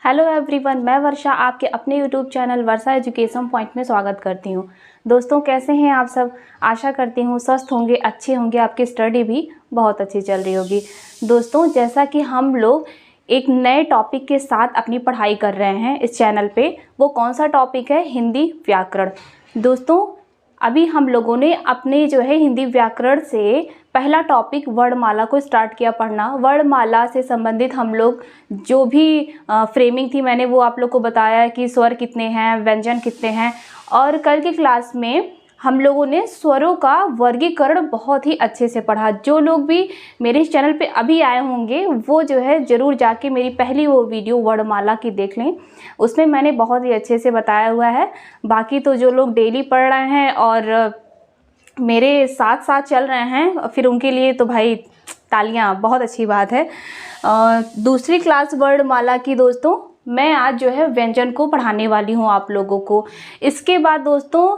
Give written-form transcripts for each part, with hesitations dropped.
Hello everyone, मैं वर्षा आपके अपने यूट्यूब चैनल वर्षा एजुकेशन पॉइंट में स्वागत करती हूँ। दोस्तों, कैसे हैं आप सब? आशा करती हूँ स्वस्थ होंगे, अच्छे होंगे, आपकी स्टडी भी बहुत अच्छी चल रही होगी। दोस्तों, जैसा कि हम लोग एक नए टॉपिक के साथ अपनी पढ़ाई कर रहे हैं इस चैनल पे, वो कौन सा टॉपिक है? हिंदी व्याकरण। दोस्तों, अभी हम लोगों ने अपने जो है हिंदी व्याकरण से पहला टॉपिक वर्णमाला को स्टार्ट किया पढ़ना। वर्णमाला से संबंधित हम लोग जो भी फ्रेमिंग थी, मैंने वो आप लोग को बताया कि स्वर कितने हैं, व्यंजन कितने हैं। और कल की क्लास में हम लोगों ने स्वरों का वर्गीकरण बहुत ही अच्छे से पढ़ा। जो लोग भी मेरे इस चैनल पे अभी आए होंगे वो जो है ज़रूर जाके मेरी पहली वो वीडियो वर्णमाला की देख लें, उसमें मैंने बहुत ही अच्छे से बताया हुआ है। बाकी तो जो लोग डेली पढ़ रहे हैं और मेरे साथ साथ चल रहे हैं, फिर उनके लिए तो भाई तालियां, बहुत अच्छी बात है। दूसरी क्लास वर्णमाला की दोस्तों मैं आज जो है व्यंजन को पढ़ाने वाली हूँ आप लोगों को। इसके बाद दोस्तों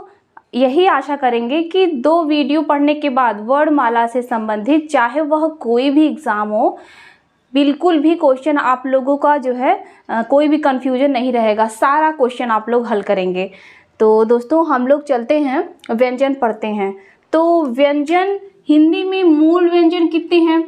यही आशा करेंगे कि 2 वीडियो पढ़ने के बाद वर्णमाला से संबंधित चाहे वह कोई भी एग्ज़ाम हो, बिल्कुल भी क्वेश्चन आप लोगों का जो है कोई भी कन्फ्यूजन नहीं रहेगा, सारा क्वेश्चन आप लोग हल करेंगे। तो दोस्तों हम लोग चलते हैं, व्यंजन पढ़ते हैं। तो व्यंजन हिंदी में मूल व्यंजन कितने हैं?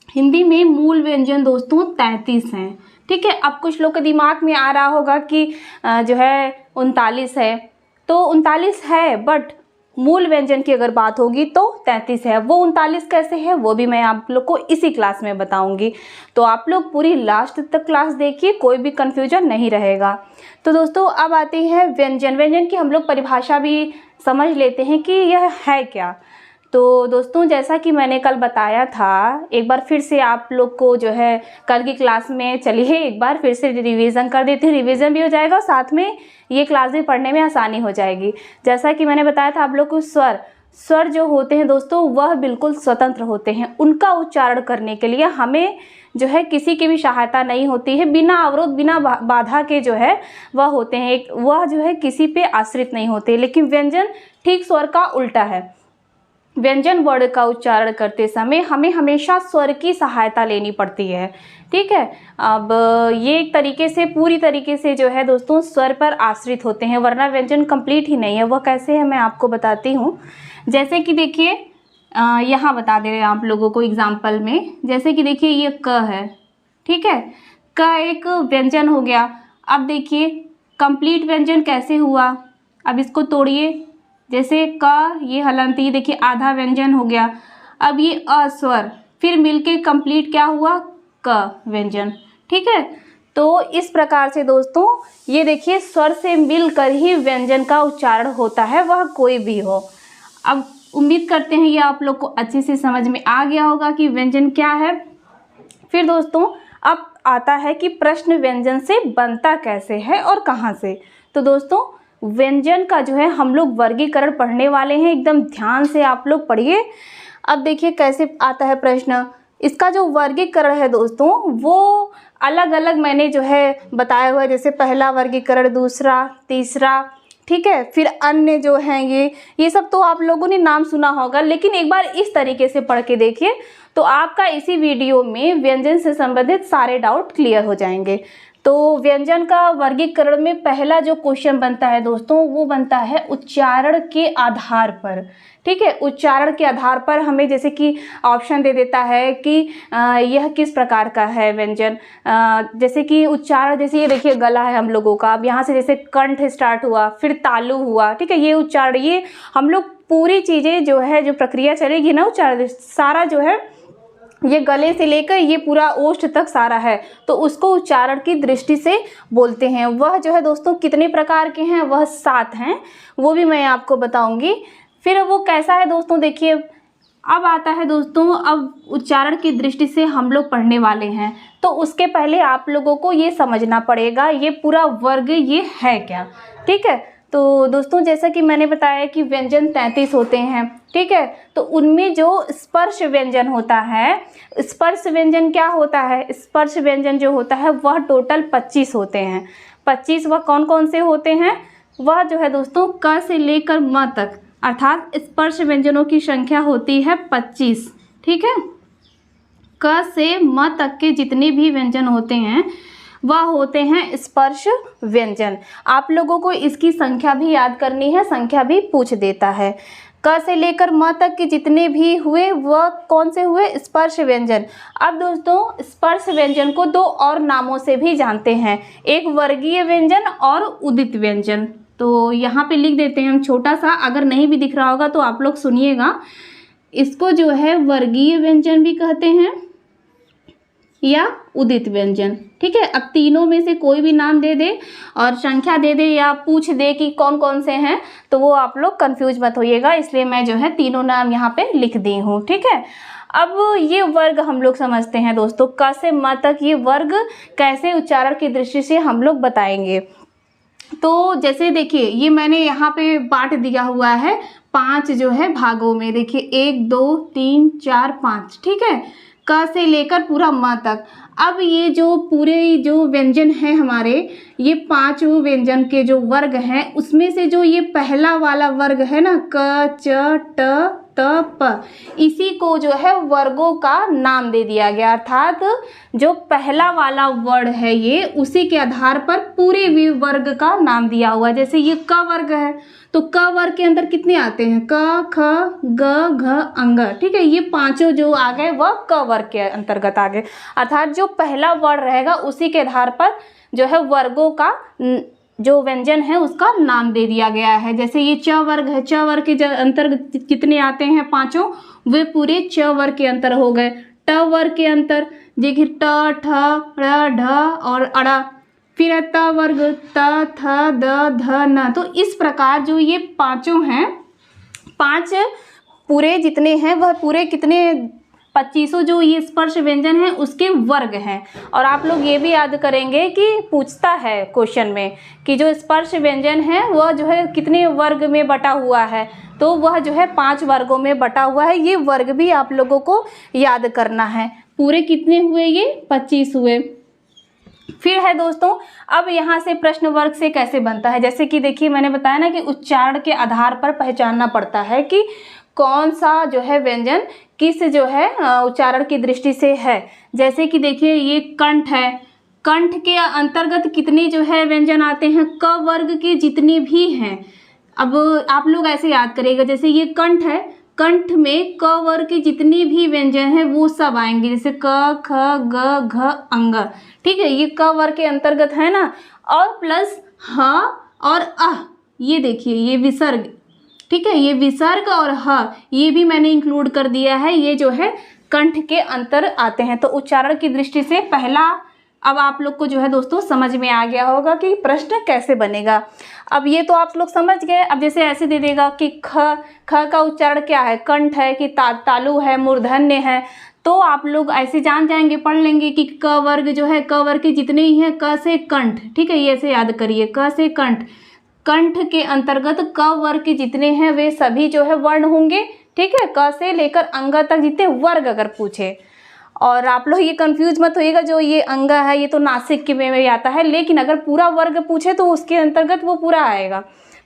हिंदी में मूल व्यंजन दोस्तों 33 हैं। ठीक है, अब कुछ लोग के दिमाग में आ रहा होगा कि जो है 39 है, तो 39 है, बट मूल व्यंजन की अगर बात होगी तो 33 है। वो 39 कैसे है वो भी मैं आप लोग को इसी क्लास में बताऊंगी। तो आप लोग पूरी लास्ट तक क्लास देखिए, कोई भी कंफ्यूजन नहीं रहेगा। तो दोस्तों अब आती है व्यंजन। व्यंजन की हम लोग परिभाषा भी समझ लेते हैं कि यह है क्या। तो दोस्तों जैसा कि मैंने कल बताया था, एक बार फिर से आप लोग को जो है कल की क्लास में चलिए एक बार फिर से रिवीजन कर देती हूँ। रिवीजन भी हो जाएगा, साथ में ये क्लास भी पढ़ने में आसानी हो जाएगी। जैसा कि मैंने बताया था आप लोग को, स्वर जो होते हैं दोस्तों वह बिल्कुल स्वतंत्र होते हैं। उनका उच्चारण करने के लिए हमें जो है किसी की भी सहायता नहीं होती है। बिना अवरोध, बिना बाधा के जो है वह होते हैं, वह जो है किसी पे आश्रित नहीं होते। लेकिन व्यंजन ठीक स्वर का उल्टा है। व्यंजन वर्ड का उच्चारण करते समय हमें हमेशा स्वर की सहायता लेनी पड़ती है। ठीक है, अब ये एक तरीके से पूरी तरीके से जो है दोस्तों स्वर पर आश्रित होते हैं, वरना व्यंजन कंप्लीट ही नहीं है। वह कैसे है मैं आपको बताती हूँ। जैसे कि देखिए यहाँ बता दे रहे हैं आप लोगों को एग्जाम्पल में। जैसे कि देखिए ये क है, ठीक है, क एक व्यंजन हो गया। अब देखिए कंप्लीट व्यंजन कैसे हुआ, अब इसको तोड़िए। जैसे क, ये हलंती, देखिए आधा व्यंजन हो गया। अब ये अस्वर, फिर मिलके कंप्लीट क्या हुआ? क व्यंजन। ठीक है, तो इस प्रकार से दोस्तों ये देखिए स्वर से मिलकर ही व्यंजन का उच्चारण होता है, वह कोई भी हो। अब उम्मीद करते हैं ये आप लोग को अच्छे से समझ में आ गया होगा कि व्यंजन क्या है। फिर दोस्तों अब आता है कि प्रश्न व्यंजन से बनता कैसे है और कहाँ से। तो दोस्तों व्यंजन का जो है हम लोग वर्गीकरण पढ़ने वाले हैं, एकदम ध्यान से आप लोग पढ़िए। अब देखिए कैसे आता है प्रश्न। इसका जो वर्गीकरण है दोस्तों वो अलग अलग मैंने जो है बताया हुआ है, जैसे पहला वर्गीकरण, दूसरा, तीसरा, ठीक है, फिर अन्य जो हैं ये सब तो आप लोगों ने नाम सुना होगा। लेकिन एक बार इस तरीके से पढ़ के देखिए तो आपका इसी वीडियो में व्यंजन से संबंधित सारे डाउट क्लियर हो जाएंगे। तो व्यंजन का वर्गीकरण में पहला जो क्वेश्चन बनता है दोस्तों वो बनता है उच्चारण के आधार पर। ठीक है, उच्चारण के आधार पर हमें जैसे कि ऑप्शन दे देता है कि यह किस प्रकार का है व्यंजन। जैसे कि उच्चारण, जैसे ये देखिए गला है हम लोगों का, अब यहाँ से जैसे कंठ स्टार्ट हुआ, फिर तालु हुआ। ठीक है, ये उच्चारण, ये हम लोग पूरी चीज़ें जो है जो प्रक्रिया चलेगी ना उच्चारण सारा जो है ये गले से लेकर ये पूरा ओष्ठ तक सारा है, तो उसको उच्चारण की दृष्टि से बोलते हैं। वह जो है दोस्तों कितने प्रकार के हैं? वह 7 हैं, वो भी मैं आपको बताऊंगी। फिर वो कैसा है दोस्तों, देखिए अब आता है दोस्तों, अब उच्चारण की दृष्टि से हम लोग पढ़ने वाले हैं, तो उसके पहले आप लोगों को ये समझना पड़ेगा ये पूरा वर्ग ये है क्या। ठीक है, तो दोस्तों जैसा कि मैंने बताया कि व्यंजन 33 होते हैं। ठीक है, तो उनमें जो स्पर्श व्यंजन होता है, स्पर्श व्यंजन क्या होता है? स्पर्श व्यंजन जो होता है वह टोटल 25 होते हैं। 25 वह कौन कौन से होते हैं? वह जो है दोस्तों क से लेकर म तक, अर्थात स्पर्श व्यंजनों की संख्या होती है 25। ठीक है, क से म तक के जितने भी व्यंजन होते हैं वह होते हैं स्पर्श व्यंजन। आप लोगों को इसकी संख्या भी याद करनी है, संख्या भी पूछ देता है। क से लेकर म तक के जितने भी हुए वह कौन से हुए? स्पर्श व्यंजन। अब दोस्तों स्पर्श व्यंजन को दो और नामों से भी जानते हैं, एक वर्गीय व्यंजन और उदित व्यंजन। तो यहाँ पे लिख देते हैं हम छोटा सा, अगर नहीं भी दिख रहा होगा तो आप लोग सुनिएगा। इसको जो है वर्गीय व्यंजन भी कहते हैं या उदित व्यंजन। ठीक है, अब तीनों में से कोई भी नाम दे दे और संख्या दे दे या पूछ दे कि कौन कौन से हैं, तो वो आप लोग कंफ्यूज मत होइएगा, इसलिए मैं जो है तीनों नाम यहाँ पे लिख दी हूँ। ठीक है, अब ये वर्ग हम लोग समझते हैं दोस्तों, क से म तक ये वर्ग कैसे उच्चारण की दृष्टि से हम लोग बताएंगे। तो जैसे देखिए ये मैंने यहाँ पे बांट दिया हुआ है 5 जो है भागों में। देखिए 1 2 3 4 5। ठीक है, क से लेकर पूरा म तक। अब ये जो पूरे जो व्यंजन है हमारे, ये 5 व्यंजन के जो वर्ग हैं उसमें से जो ये पहला वाला वर्ग है ना, क च ट त प, इसी को जो है वर्गों का नाम दे दिया गया। अर्थात जो पहला वाला वर्ण है ये, उसी के आधार पर पूरे भी वर्ग का नाम दिया हुआ है। जैसे ये क वर्ग है तो क वर्ग के अंदर कितने आते हैं? क ख ग घ अंग। ठीक है, ये पांचों जो आ गए वह क वर्ग के अंतर्गत आ गए। अर्थात जो पहला वर्ण रहेगा उसी के आधार पर जो है वर्गों का जो व्यंजन है उसका नाम दे दिया गया है। जैसे ये च वर्ग है, च वर्ग के अंतर्गत कितने आते हैं? पांचों, वे पूरे च वर्ग के अंतर हो गए। ट वर्ग के अंतर देखिए ट ठ ड़ ढ और अड़ा। फिर है त वर्ग, त थ द ध न। तो इस प्रकार जो ये पांचों हैं, 5 पूरे जितने हैं वह पूरे कितने 25 जो ये स्पर्श व्यंजन है उसके वर्ग हैं। और आप लोग ये भी याद करेंगे कि पूछता है क्वेश्चन में कि जो स्पर्श व्यंजन है वह जो है कितने वर्ग में बटा हुआ है, तो वह जो है 5 वर्गों में बटा हुआ है। ये वर्ग भी आप लोगों को याद करना है। पूरे कितने हुए? ये 25 हुए। फिर है दोस्तों, अब यहाँ से प्रश्न वर्ग से कैसे बनता है? जैसे कि देखिए मैंने बताया ना कि उच्चारण के आधार पर पहचानना पड़ता है कि कौन सा जो है व्यंजन किस जो है उच्चारण की दृष्टि से है। जैसे कि देखिए ये कंठ है, कंठ के अंतर्गत कितने जो है व्यंजन आते हैं? क वर्ग के जितने भी हैं। अब आप लोग ऐसे याद करिएगा, जैसे ये कंठ है, कंठ में क वर्ग के जितने भी व्यंजन हैं वो सब आएंगे। जैसे क ख ग घ अंग। ठीक है, ये क वर्ग के अंतर्गत है ना। और प्लस ह और अह, ये देखिए ये विसर्ग। ठीक है, ये विसर्ग और ह ये भी मैंने इंक्लूड कर दिया है, ये जो है कंठ के अंतर आते हैं। तो उच्चारण की दृष्टि से पहला अब आप लोग को जो है दोस्तों समझ में आ गया होगा कि प्रश्न कैसे बनेगा। अब ये तो आप लोग समझ गए। अब जैसे ऐसे दे देगा कि ख का उच्चारण क्या है? कंठ है कि तालु है, मूर्धन्य है, तो आप लोग ऐसे जान जाएंगे, पढ़ लेंगे कि क वर्ग जो है, क वर्ग के जितने ही हैं, क से कंठ। ठीक है, ये ऐसे याद करिए, क से कंठ। कंठ के अंतर्गत क वर्ग के जितने हैं वे सभी जो है वर्ण होंगे। ठीक है, क से लेकर अंग तक जितने वर्ग अगर पूछे। और आप लोग ये कंफ्यूज मत होइएगा, जो ये अंग है ये तो नासिक के में आता है, लेकिन अगर पूरा वर्ग पूछे तो उसके अंतर्गत वो पूरा आएगा।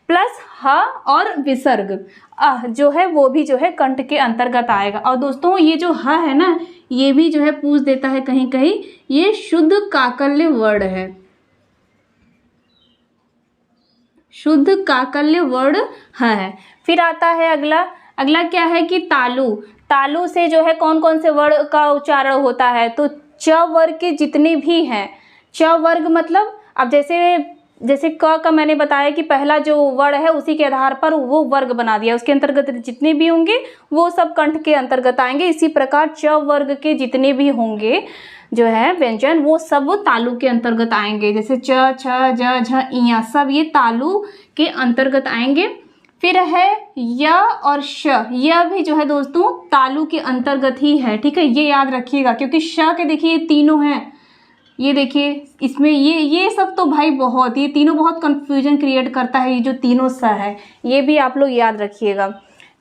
प्लस ह और विसर्ग अह जो है वो भी जो है कंठ के अंतर्गत आएगा। और दोस्तों ये जो ह है ना, ये भी जो है पूछ देता है कहीं कहीं, ये शुद्ध काकल्य वर्ण है, शुद्ध काकल्य वर्ण है। फिर आता है अगला, अगला क्या है कि तालु। तालु से जो है कौन कौन से वर्ण का उच्चारण होता है? तो च वर्ग के जितने भी हैं, च वर्ग मतलब अब जैसे क का मैंने बताया कि पहला जो वर्ण है उसी के आधार पर वो वर्ग बना दिया, उसके अंतर्गत जितने भी होंगे वो सब कंठ के अंतर्गत आएंगे। इसी प्रकार च वर्ग के जितने भी होंगे जो है व्यंजन वो सब तालु के अंतर्गत आएंगे। जैसे च छ ज झ इया, सब ये तालु के अंतर्गत आएंगे। फिर है य और श, यह भी जो है दोस्तों तालु के अंतर्गत ही है। ठीक है, ये याद रखिएगा, क्योंकि श के देखिए ये तीनों हैं, ये देखिए इसमें ये सब तो भाई बहुत, ये तीनों बहुत कंफ्यूजन क्रिएट करता है। ये जो तीनों स है ये भी आप लोग याद रखिएगा।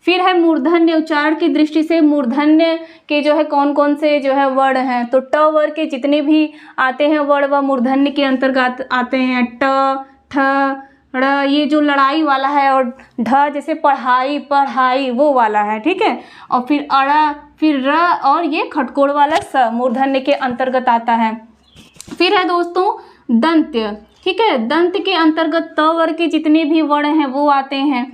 फिर है मूर्धन्य। उच्चारण की दृष्टि से मूर्धन्य के जो है कौन कौन से जो है वर्ण हैं? तो ट वर्ग के जितने भी आते हैं वर्ण वह मूर्धन्य के अंतर्गत आते हैं। ट ठ ड़, ये जो लड़ाई वाला है, और ढ जैसे पढ़ाई पढ़ाई वो वाला है। ठीक है, और फिर अड़ा, फिर र, और ये खटकोड़ वाला स मूर्धन्य के अंतर्गत आता है। फिर है दोस्तों दंत्य, ठीक है। दंत के अंतर्गत त वर्ग के जितने भी वर्ण हैं वो आते हैं।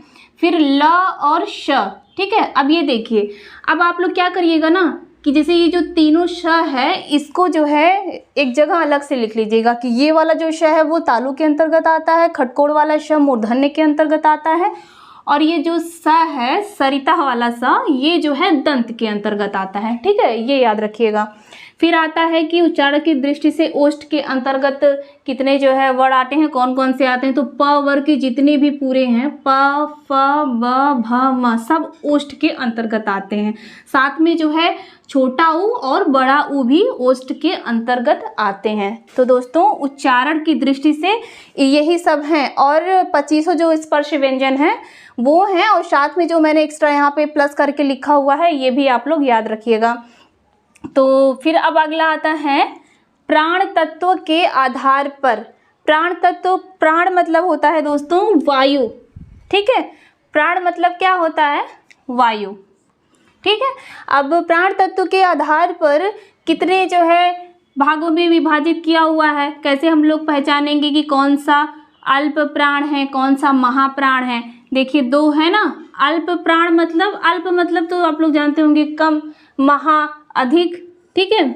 फिर ल और श, ठीक है। अब ये देखिए, अब आप लोग क्या करिएगा ना कि जैसे ये जो तीनों श है इसको जो है एक जगह अलग से लिख लीजिएगा कि ये वाला जो श है वो तालु के अंतर्गत आता है, खटकोड़ वाला श मूर्धन्य के अंतर्गत आता है, और ये जो स है सरिता वाला स ये जो है दंत के अंतर्गत आता है, ठीक है, ये याद रखिएगा। फिर आता है कि उच्चारण की दृष्टि से ओष्ठ के अंतर्गत कितने जो है वर्ण आते हैं, कौन कौन से आते हैं, तो प वर्ग के जितने भी पूरे हैं प फ ब भ म सब ओष्ठ के अंतर्गत आते हैं। साथ में जो है छोटा ऊ और बड़ा ऊ भी ओष्ठ के अंतर्गत आते हैं। तो दोस्तों उच्चारण की दृष्टि से यही सब हैं, और 25 जो स्पर्श व्यंजन हैं वो हैं, और साथ में जो मैंने एक्स्ट्रा यहाँ पे प्लस करके लिखा हुआ है ये भी आप लोग याद रखिएगा। तो फिर अब अगला आता है प्राण तत्व के आधार पर। प्राण तत्व, प्राण मतलब होता है दोस्तों वायु, ठीक है। प्राण मतलब क्या होता है, वायु, ठीक है। अब प्राण तत्व के आधार पर कितने जो है भागों में विभाजित किया हुआ है, कैसे हम लोग पहचानेंगे कि कौन सा अल्प प्राण है कौन सा महाप्राण है। देखिए दो है ना, अल्प प्राण मतलब, अल्प मतलब तो आप लोग जानते होंगे कम, महा अधिक, ठीक है।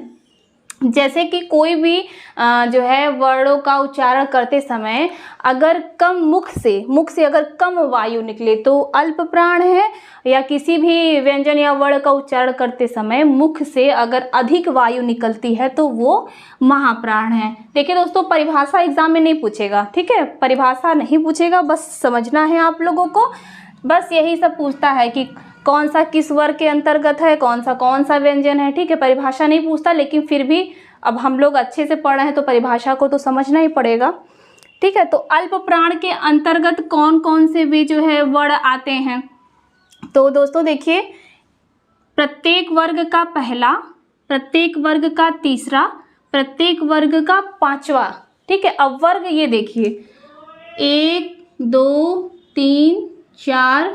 जैसे कि कोई भी जो है वर्णों का उच्चारण करते समय अगर कम मुख से अगर कम वायु निकले तो अल्प प्राण है, या किसी भी व्यंजन या वर्ण का उच्चारण करते समय मुख से अगर अधिक वायु निकलती है तो वो महाप्राण है। देखिए दोस्तों परिभाषा एग्जाम में नहीं पूछेगा, ठीक है, परिभाषा नहीं पूछेगा, बस समझना है आप लोगों को। बस यही सब पूछता है कि कौन सा किस वर्ग के अंतर्गत है, कौन सा व्यंजन है, ठीक है। परिभाषा नहीं पूछता, लेकिन फिर भी अब हम लोग अच्छे से पढ़ रहे हैं तो परिभाषा को तो समझना ही पड़ेगा, ठीक है। तो अल्प प्राण के अंतर्गत कौन कौन से भी जो है वर्ण आते हैं, तो दोस्तों देखिए प्रत्येक वर्ग का पहला, प्रत्येक वर्ग का तीसरा, प्रत्येक वर्ग का पांचवा, ठीक है। अब वर्ग ये देखिए 1 2 3 4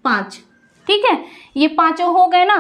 5, ठीक है, ये पांचों हो गए ना।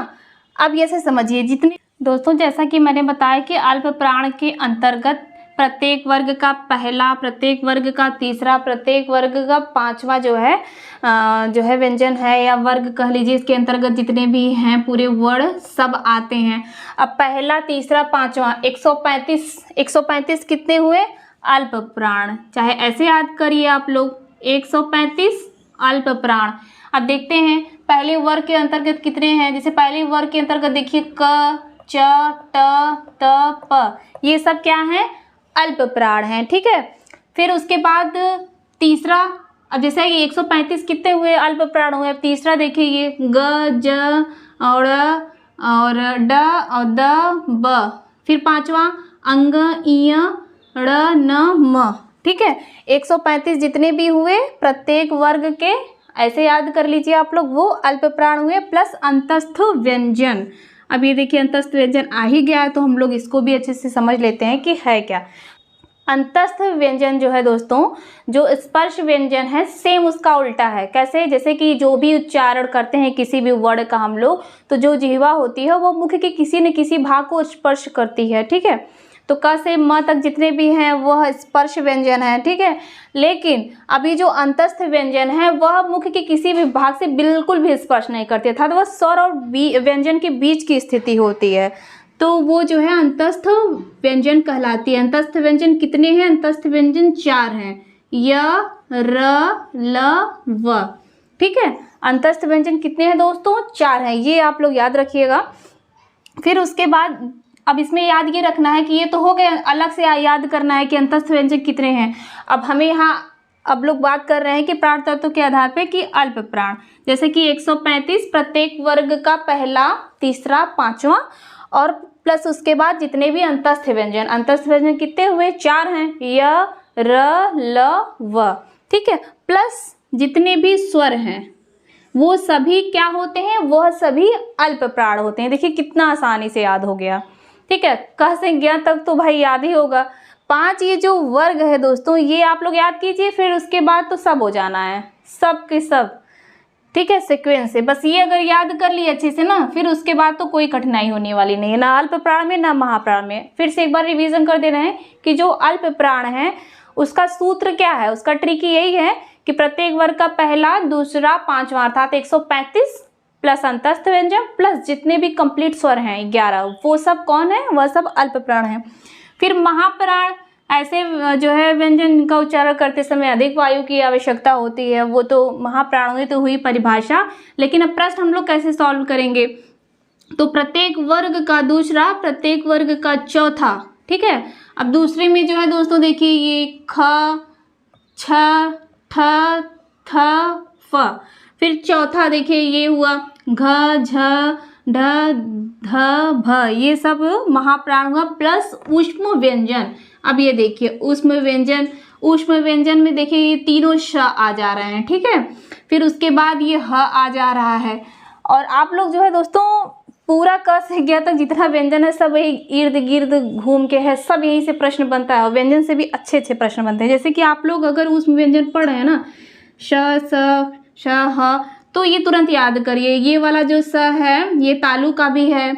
अब ये से समझिए जितने दोस्तों, जैसा कि मैंने बताया कि अल्प प्राण के अंतर्गत प्रत्येक वर्ग का पहला, प्रत्येक वर्ग का तीसरा, प्रत्येक वर्ग का पांचवा जो है व्यंजन है या वर्ग कह लीजिए, इसके अंतर्गत जितने भी हैं पूरे वर्ण सब आते हैं। अब पहला तीसरा पांचवा 135 कितने हुए अल्प प्राण, चाहे ऐसे याद करिए आप लोग 135 अल्प प्राण। अब देखते हैं पहले वर्ग के अंतर्गत कितने हैं, जैसे पहले वर्ग के अंतर्गत देखिए क च ट त प, ये सब क्या है अल्प प्राण हैं, ठीक है। फिर उसके बाद तीसरा, अब जैसे कि 135 कितने हुए अल्प प्राण हुए, अब तीसरा देखिए ये ग ज और ड और द ब, फिर पांचवा अंग इय ड़ न म, ठीक है। 135 जितने भी हुए प्रत्येक वर्ग के ऐसे याद कर लीजिए आप लोग, वो अल्प प्राण हुए प्लस अंतस्थ व्यंजन। अब ये देखिए अंतस्थ व्यंजन आ ही गया है तो हम लोग इसको भी अच्छे से समझ लेते हैं कि है क्या। अंतस्थ व्यंजन जो है दोस्तों, जो स्पर्श व्यंजन है सेम उसका उल्टा है। कैसे, जैसे कि जो भी उच्चारण करते हैं किसी भी वर्ण का हम लोग, तो जो जिह्वा होती है वो मुख के किसी न किसी भाग को स्पर्श करती है, ठीक है। तो क से म तक जितने भी हैं वह स्पर्श व्यंजन है, ठीक है। लेकिन अभी जो अंतस्थ व्यंजन है वह मुख के किसी भी भाग से बिल्कुल भी स्पर्श नहीं करती था, तो वह स्वर और व्यंजन के बीच की स्थिति होती है, तो वो जो है अंतस्थ व्यंजन कहलाती है। अंतस्थ व्यंजन कितने हैं, अंतस्थ व्यंजन 4 हैं, य र ल व, ठीक है। अंतस्थ व्यंजन कितने हैं दोस्तों, 4 हैं, ये आप लोग याद रखिएगा। फिर उसके बाद अब इसमें याद ये रखना है कि ये तो हो गया, अलग से याद करना है कि अंतस्थ व्यंजन कितने हैं। अब हमें यहाँ अब लोग बात कर रहे हैं कि प्राण तत्व के आधार पे कि अल्प प्राण, जैसे कि 135 प्रत्येक वर्ग का पहला, तीसरा, पांचवा, और प्लस उसके बाद जितने भी अंतस्थ व्यंजन कितने हुए 4 हैं, य र ल व, ठीक है। प्लस जितने भी स्वर हैं वो सभी क्या होते हैं, वह सभी अल्प प्राण होते हैं। देखिए कितना आसानी से याद हो गया, ठीक है। क से ज्ञ तक तो भाई याद ही होगा। 5 ये जो वर्ग है दोस्तों ये आप लोग याद कीजिए, फिर उसके बाद तो सब हो जाना है, सब के सब, ठीक है, सीक्वेंस से। बस ये अगर याद कर लिए अच्छे से ना, फिर उसके बाद तो कोई कठिनाई होने वाली नहीं है, ना अल्प प्राण में ना महाप्राण में। फिर से एक बार रिवीजन कर दे रहे हैं कि जो अल्प प्राण है उसका सूत्र क्या है, उसका ट्रिक यही है कि प्रत्येक वर्ग का पहला, दूसरा, पांचवा अर्थात 135 प्लस अंतस्थ व्यंजन प्लस जितने भी कंप्लीट स्वर हैं 11, वो सब कौन है, वह सब अल्प प्राण है। फिर महाप्राण ऐसे जो है व्यंजन का उच्चारण करते समय अधिक वायु की आवश्यकता होती है, वो तो महाप्राणों में तो हुई परिभाषा। लेकिन अब प्रश्न हम लोग कैसे सॉल्व करेंगे, तो प्रत्येक वर्ग का दूसरा, प्रत्येक वर्ग का चौथा, ठीक है। अब दूसरे में जो है दोस्तों देखिए ये ख, छ, ठ, थ, फ। फिर चौथा देखिए ये हुआ घ, झ, ढ, ध, भ, ये सब महाप्राण हुआ प्लस ऊष्म व्यंजन। अब ये देखिए ऊष्म व्यंजन, ऊष्म व्यंजन में देखिए ये तीनों श आ जा रहे हैं, ठीक है। फिर उसके बाद ये ह आ जा रहा है। और आप लोग जो है दोस्तों पूरा क से ज्ञ तक जितना व्यंजन है सब यही इर्द गिर्द घूम के है, सब यहीं से प्रश्न बनता है। और व्यंजन से भी अच्छे अच्छे प्रश्न बनते हैं। जैसे कि आप लोग अगर ऊष्म व्यंजन पढ़ रहे हैं ना, श, स, श, ह, तो ये तुरंत याद करिए। ये वाला जो स है ये तालु का भी है,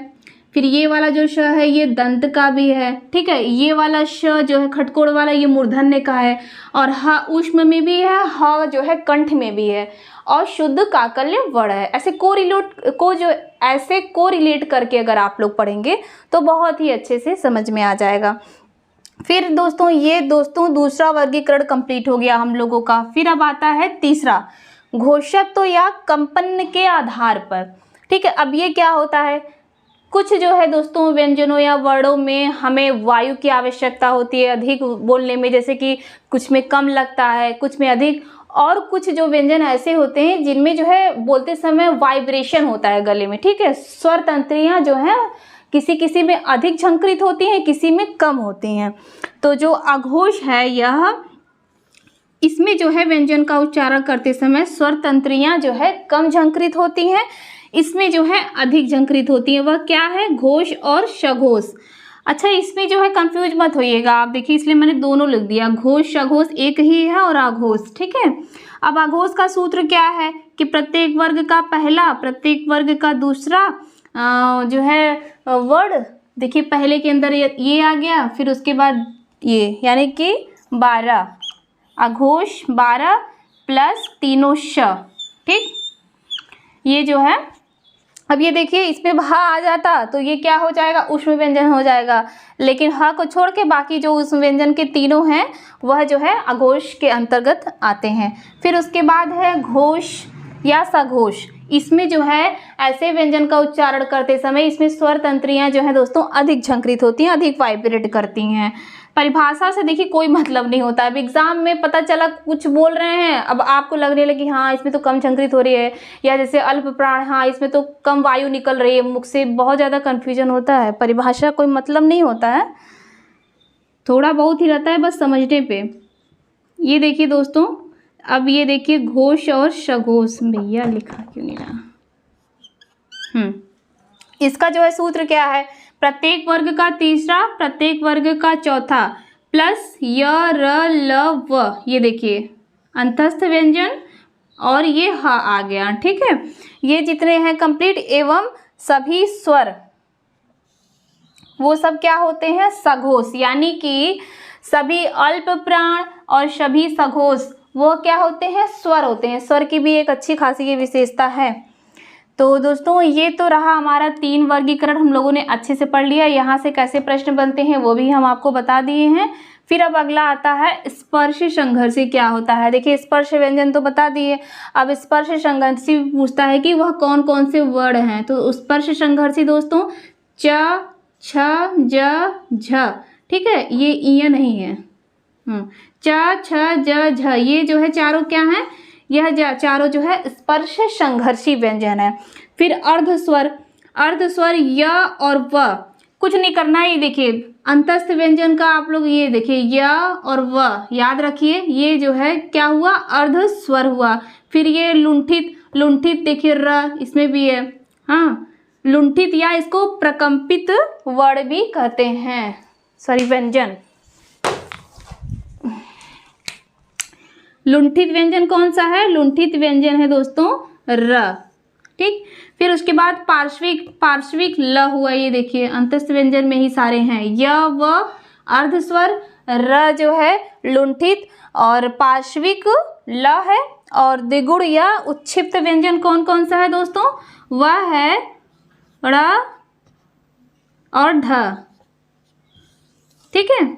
फिर ये वाला जो श है ये दंत का भी है, ठीक है। ये वाला श जो है खटकोड़ वाला ये मूर्धन्य का है, और ह ऊष्म में भी है, ह जो है कंठ में भी है, और शुद्ध काकल्य वर्ण है। ऐसे को रिलेट करके अगर आप लोग पढ़ेंगे तो बहुत ही अच्छे से समझ में आ जाएगा। फिर दोस्तों ये दूसरा वर्गीकरण कंप्लीट हो गया हम लोगों का। फिर अब आता है तीसरा, घोषत्व या कंपन के आधार पर, ठीक है। अब ये क्या होता है, कुछ जो है दोस्तों व्यंजनों या वर्णों में हमें वायु की आवश्यकता होती है अधिक बोलने में, जैसे कि कुछ में कम लगता है, कुछ में अधिक। और कुछ जो व्यंजन ऐसे होते हैं जिनमें जो है बोलते समय वाइब्रेशन होता है गले में, ठीक है। स्वर तंत्रियाँ जो हैं किसी किसी में अधिक झंकृत होती हैं, किसी में कम होती हैं। तो जो अघोष है यह, इसमें जो है व्यंजन का उच्चारण करते समय स्वर तंत्रियाँ जो है कम झंकृत होती हैं, इसमें जो है अधिक झंकृत होती है। वह क्या है, घोष और सघोष। अच्छा, इसमें जो है कंफ्यूज मत होइएगा आप, देखिए इसलिए मैंने दोनों लिख दिया, घोष सघोष एक ही है और आघोष, ठीक है। अब आघोष का सूत्र क्या है कि प्रत्येक वर्ग का पहला, प्रत्येक वर्ग का दूसरा जो है वर्ण, देखिए पहले के अंदर ये आ गया, फिर उसके बाद ये, यानी कि 12, अघोष 12 प्लस तीनों श, ठीक। ये जो है, अब ये देखिए इसमें ह आ जाता तो ये क्या हो जाएगा, ऊष्म व्यंजन हो जाएगा। लेकिन ह को छोड़ के बाकी जो ऊष्म व्यंजन के तीनों हैं वह जो है अघोष के अंतर्गत आते हैं। फिर उसके बाद है घोष या सघोष। इसमें जो है ऐसे व्यंजन का उच्चारण करते समय इसमें स्वर तंत्रियाँ जो है दोस्तों अधिक झंकृत होती हैं, अधिक वाइब्रेट करती हैं। परिभाषा से देखिए कोई मतलब नहीं होता। अब एग्जाम में पता चला कुछ बोल रहे हैं, अब आपको लगने लगी हाँ इसमें तो कम झंकृत हो रही है, या जैसे अल्प प्राण, हाँ इसमें तो कम वायु निकल रही है मुख से, बहुत ज़्यादा कन्फ्यूजन होता है। परिभाषा कोई मतलब नहीं होता है, थोड़ा बहुत ही रहता है बस समझने पे। ये देखिए दोस्तों, अब ये देखिए घोष और सघोष, भैया लिखा क्यों नहीं रहा, इसका जो है सूत्र क्या है, प्रत्येक वर्ग का तीसरा, प्रत्येक वर्ग का चौथा प्लस य, र, ल, व, ये देखिए अंतस्थ व्यंजन और ये ह आ गया, ठीक है। ये जितने हैं कंप्लीट एवं सभी स्वर वो सब क्या होते हैं, सघोष, यानी कि सभी अल्प प्राण और सभी सघोष वो क्या होते हैं, स्वर होते हैं। स्वर की भी एक अच्छी खासी ये विशेषता है। तो दोस्तों ये तो रहा हमारा 3 वर्गीकरण, हम लोगों ने अच्छे से पढ़ लिया। यहाँ से कैसे प्रश्न बनते हैं वो भी हम आपको बता दिए हैं। फिर अब अगला आता है स्पर्श संघर्षी क्या होता है। देखिए स्पर्श व्यंजन तो बता दिए, अब स्पर्श संघर्षी पूछता है कि वह कौन कौन से वर्ण हैं। तो स्पर्श संघर्षी दोस्तों च, छ, ज, झ, ठीक है, ये इ नहीं है, च, छ, ज, झ, ये जो है चारों क्या हैं, यह चारों जो है स्पर्श संघर्षी व्यंजन है। फिर अर्धस्वर, अर्धस्वर य और व, कुछ नहीं करना है। ये देखिए अंतस्थ व्यंजन का आप लोग ये देखिए य और व याद रखिए, ये जो है क्या हुआ, अर्धस्वर हुआ। फिर ये लुंठित, लुंठित देखिए र इसमें भी है, हाँ लुंठित, या इसको प्रकंपित वर्ण भी कहते हैं, सॉरी व्यंजन। लुंठित व्यंजन कौन सा है, लुंठित व्यंजन है दोस्तों र, ठीक। फिर उसके बाद पार्श्विक ल हुआ, ये देखिए अंतस्थ व्यंजन में ही सारे हैं, य व अर्धस्वर, र जो है लुंठित, और पार्श्विक ल है, और द्विगुण या उच्छिप्त व्यंजन कौन कौन सा है दोस्तों, वह है ड़ और ढ, ठीक है।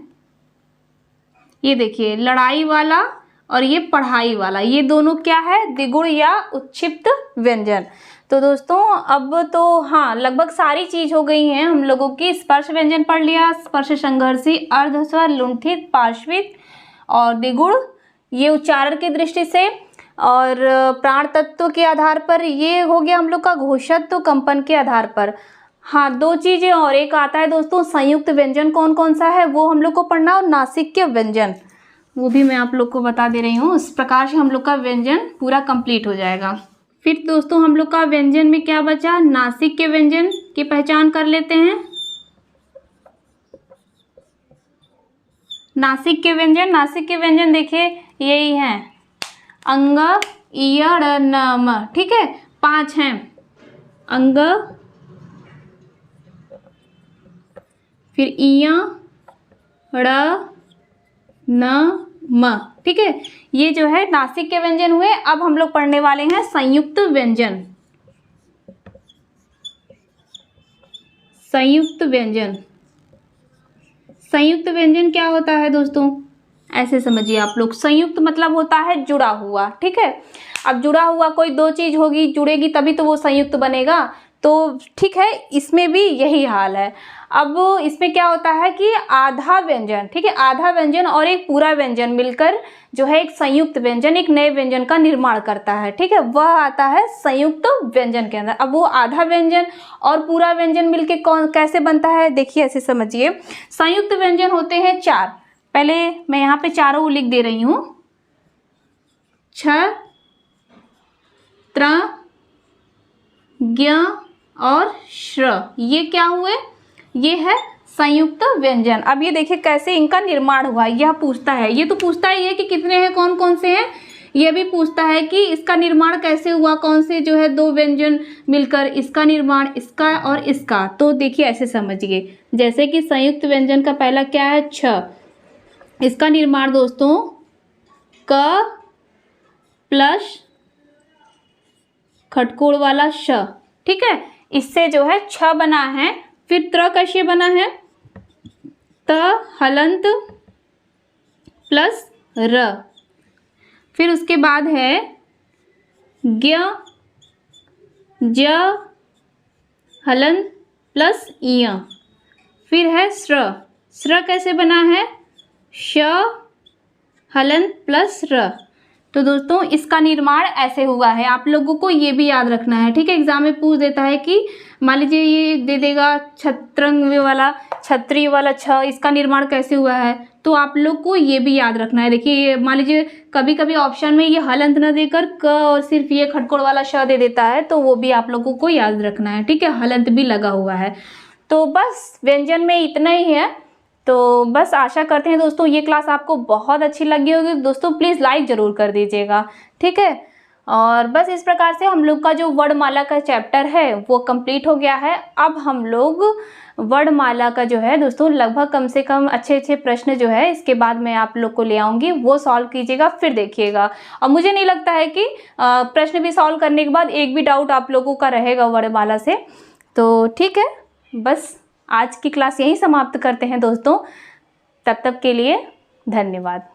ये देखिए लड़ाई वाला और ये पढ़ाई वाला, ये दोनों क्या है, द्विगुण या उच्छिप्त व्यंजन। तो दोस्तों अब तो हाँ लगभग सारी चीज हो गई हैं हम लोगों की। स्पर्श व्यंजन पढ़ लिया, स्पर्श संघर्षी, अर्धस्वर, लुंठित, पार्श्विक और द्विगुण, ये उच्चारण की दृष्टि से, और प्राण तत्व के आधार पर ये हो गया हम लोग का घोषत्व कंपन के आधार पर। हाँ दो चीजें और, एक आता है दोस्तों संयुक्त व्यंजन कौन कौन सा है वो हम लोग को पढ़ना, और नासिक्य व्यंजन वो भी मैं आप लोग को बता दे रही हूँ। इस प्रकार से हम लोग का व्यंजन पूरा कंप्लीट हो जाएगा। फिर दोस्तों हम लोग का व्यंजन में क्या बचा, नासिक्य व्यंजन की पहचान कर लेते हैं। नासिक्य व्यंजन देखिए यही है, अंग, इय, ड़, न, म, ठीक है, 5 हैं, अंग, फिर इय, ड़, न, म, ठीक है। ये जो है नासिक्य व्यंजन हुए। अब हम लोग पढ़ने वाले हैं संयुक्त व्यंजन। संयुक्त व्यंजन क्या होता है दोस्तों, ऐसे समझिए आप लोग, संयुक्त मतलब होता है जुड़ा हुआ, ठीक है। अब जुड़ा हुआ कोई दो चीज होगी, जुड़ेगी तभी तो वो संयुक्त बनेगा, तो ठीक है, इसमें भी यही हाल है। अब इसमें क्या होता है कि आधा व्यंजन, ठीक है, आधा व्यंजन और एक पूरा व्यंजन मिलकर जो है एक संयुक्त व्यंजन, एक नए व्यंजन का निर्माण करता है, ठीक है, वह आता है संयुक्त व्यंजन के अंदर। अब वो आधा व्यंजन और पूरा व्यंजन मिलके कैसे बनता है, देखिए ऐसे समझिए। संयुक्त व्यंजन होते हैं 4, पहले मैं यहाँ पे चारों लिख दे रही हूँ, छ, त्र, ज्ञ और श्र, ये क्या हुए, ये है संयुक्त व्यंजन। अब ये देखिए कैसे इनका निर्माण हुआ, यह पूछता है, ये तो पूछता ही है कि कितने हैं, कौन कौन से हैं, ये भी पूछता है कि इसका निर्माण कैसे हुआ, कौन से जो है दो व्यंजन मिलकर इसका निर्माण, इसका और इसका। तो देखिए ऐसे समझिए, जैसे कि संयुक्त व्यंजन का पहला क्या है, छ, इसका निर्माण दोस्तों क प्लस खटकोड़ वाला श, ठीक है, इससे जो है छ बना है। फिर त्र कैसे बना है, त हलंत प्लस र, फिर उसके बाद है ज्ञ, ज हलंत प्लस इय, फिर है स्र कैसे बना है, श हलंत प्लस र। तो दोस्तों इसका निर्माण ऐसे हुआ है, आप लोगों को ये भी याद रखना है, ठीक है। एग्जाम में पूछ देता है कि मान लीजिए ये दे देगा छत्रंग वाला, छत्री वाला छ, इसका निर्माण कैसे हुआ है, तो आप लोग को ये भी याद रखना है। देखिए ये मान लीजिए कभी कभी ऑप्शन में ये हलंत न देकर क और सिर्फ ये खटकोड़ वाला श दे देता है, तो वो भी आप लोगों को याद रखना है, ठीक है, हलंत भी लगा हुआ है। तो बस व्यंजन में इतना ही है। तो बस आशा करते हैं दोस्तों ये क्लास आपको बहुत अच्छी लगी होगी। दोस्तों प्लीज़ लाइक ज़रूर कर दीजिएगा, ठीक है। और बस इस प्रकार से हम लोग का जो वर्णमाला का चैप्टर है वो कंप्लीट हो गया है। अब हम लोग वर्णमाला का जो है दोस्तों लगभग कम से कम अच्छे प्रश्न जो है इसके बाद मैं आप लोग को ले आऊँगी, वो सॉल्व कीजिएगा, फिर देखिएगा। और मुझे नहीं लगता है कि प्रश्न भी सॉल्व करने के बाद एक भी डाउट आप लोगों का रहेगा वर्णमाला से। तो ठीक है, बस आज की क्लास यहीं समाप्त करते हैं दोस्तों। तब तक के लिए धन्यवाद।